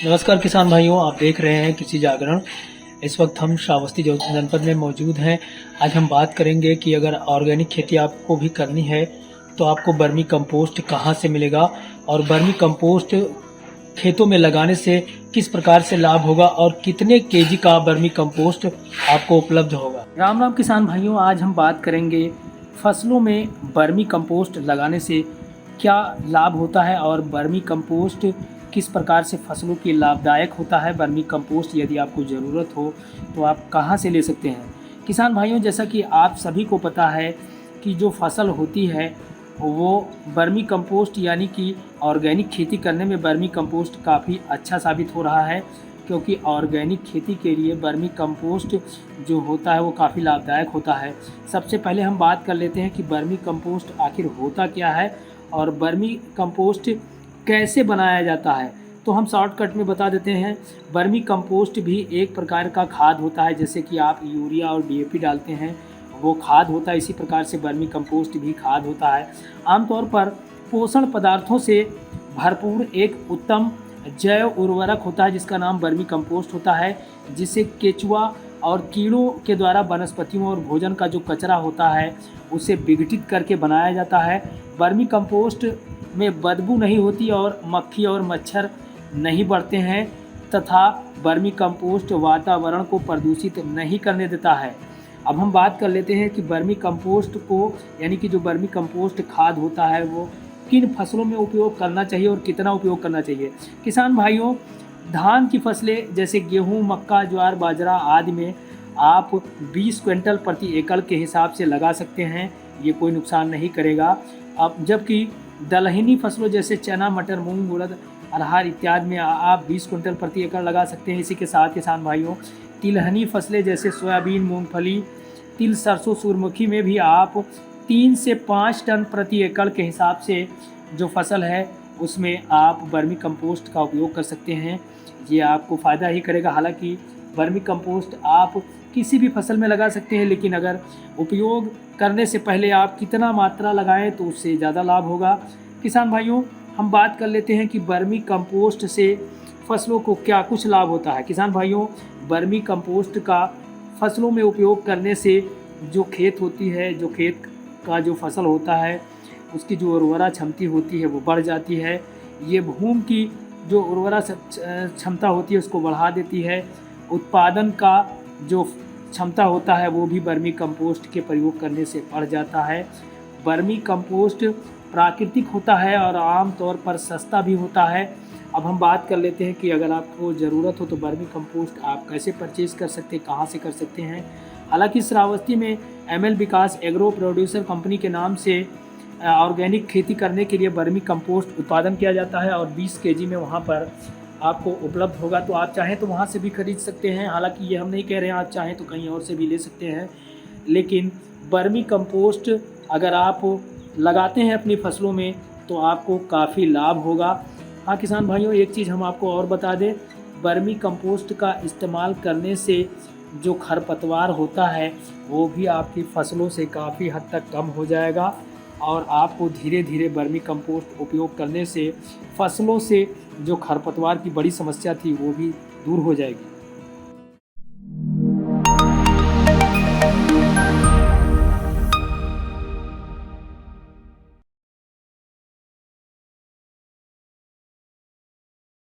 नमस्कार किसान भाइयों, आप देख रहे हैं कृषि जागरण। इस वक्त हम श्रावस्ती जनपद में मौजूद हैं। आज हम बात करेंगे कि अगर ऑर्गेनिक खेती आपको भी करनी है तो आपको वर्मी कंपोस्ट कहाँ से मिलेगा और वर्मी कंपोस्ट खेतों में लगाने से किस प्रकार से लाभ होगा और कितने केजी का वर्मी कंपोस्ट आपको उपलब्ध होगा। राम राम किसान भाइयों, आज हम बात करेंगे फसलों में वर्मी कंपोस्ट लगाने से क्या लाभ होता है और वर्मी कंपोस्ट किस प्रकार से फसलों के लाभदायक होता है। वर्मी कंपोस्ट यदि आपको ज़रूरत हो तो आप कहाँ से ले सकते हैं। किसान भाइयों, जैसा कि आप सभी को पता है कि जो फसल होती है वो वर्मी कंपोस्ट यानी कि ऑर्गेनिक खेती करने में वर्मी कंपोस्ट काफ़ी अच्छा साबित हो रहा है, क्योंकि ऑर्गेनिक खेती के लिए वर्मी कंपोस्ट जो होता है वो काफ़ी लाभदायक होता है। सबसे पहले हम बात कर लेते हैं कि वर्मी कंपोस्ट आखिर होता क्या है और वर्मी कंपोस्ट कैसे बनाया जाता है। तो हम शॉर्टकट में बता देते हैं। वर्मी कंपोस्ट भी एक प्रकार का खाद होता है, जैसे कि आप यूरिया और डीएपी डालते हैं वो खाद होता है, इसी प्रकार से वर्मी कंपोस्ट भी खाद होता है। आमतौर पर पोषण पदार्थों से भरपूर एक उत्तम जैव उर्वरक होता है जिसका नाम वर्मी कंपोस्ट होता है, जिसे केचुआ और कीड़ों के द्वारा वनस्पतियों और भोजन का जो कचरा होता है उसे विघटित करके बनाया जाता है। वर्मी कंपोस्ट में बदबू नहीं होती और मक्खी और मच्छर नहीं बढ़ते हैं तथा वर्मी कंपोस्ट वातावरण को प्रदूषित नहीं करने देता है। अब हम बात कर लेते हैं कि वर्मी कंपोस्ट को यानी कि जो वर्मी कंपोस्ट खाद होता है वो किन फसलों में उपयोग करना चाहिए और कितना उपयोग करना चाहिए। किसान भाइयों, धान की फसलें जैसे गेहूं, मक्का, ज्वार, बाजरा आदि में आप 20 क्विंटल प्रति एकड़ के हिसाब से लगा सकते हैं, ये कोई नुकसान नहीं करेगा। अब जबकि दलहनी फसलों जैसे चना, मटर, मूंग, उड़द, अरहर इत्यादि में आप 20 क्विंटल प्रति एकड़ लगा सकते हैं। इसी के साथ किसान भाइयों, तिलहनी फसलें जैसे सोयाबीन, मूंगफली, तिल, सरसों, सूरजमुखी में भी आप 3 से 5 टन प्रति एकड़ के हिसाब से जो फसल है उसमें आप वर्मी कंपोस्ट का उपयोग कर सकते हैं। ये आपको फ़ायदा ही करेगा। हालांकि वर्मी कंपोस्ट आप किसी भी फसल में लगा सकते हैं, लेकिन अगर उपयोग करने से पहले आप कितना मात्रा लगाएं तो उससे ज़्यादा लाभ होगा। किसान भाइयों, हम बात कर लेते हैं कि वर्मी कंपोस्ट से फसलों को क्या कुछ लाभ होता है। किसान भाइयों, वर्मी कंपोस्ट का फसलों में उपयोग करने से जो खेत होती है, जो खेत का जो फसल होता है उसकी जो उर्वरा क्षमता होती है वो बढ़ जाती है। ये भूमि की जो उर्वरा क्षमता होती है उसको बढ़ा देती है। उत्पादन का जो क्षमता होता है वो भी वर्मी कंपोस्ट के प्रयोग करने से बढ़ जाता है। वर्मी कंपोस्ट प्राकृतिक होता है और आम तौर पर सस्ता भी होता है। अब हम बात कर लेते हैं कि अगर आपको ज़रूरत हो तो वर्मी कंपोस्ट आप कैसे परचेज़ कर सकते हैं, कहाँ से कर सकते हैं। हालांकि श्रावस्ती में एमएल विकास एग्रो प्रोड्यूसर कंपनी के नाम से ऑर्गेनिक खेती करने के लिए वर्मी कंपोस्ट उत्पादन किया जाता है और 20 केजी में वहाँ पर आपको उपलब्ध होगा। तो आप चाहें तो वहाँ से भी खरीद सकते हैं। हालांकि ये हम नहीं कह रहे हैं, आप चाहें तो कहीं और से भी ले सकते हैं, लेकिन वर्मी कंपोस्ट अगर आप लगाते हैं अपनी फसलों में तो आपको काफ़ी लाभ होगा। हाँ किसान भाइयों, एक चीज़ हम आपको और बता दें, वर्मी कंपोस्ट का इस्तेमाल करने से जो खरपतवार होता है वो भी आपकी फसलों से काफ़ी हद तक कम हो जाएगा और आपको धीरे धीरे वर्मी कंपोस्ट उपयोग करने से फसलों से जो खरपतवार की बड़ी समस्या थी वो भी दूर हो जाएगी।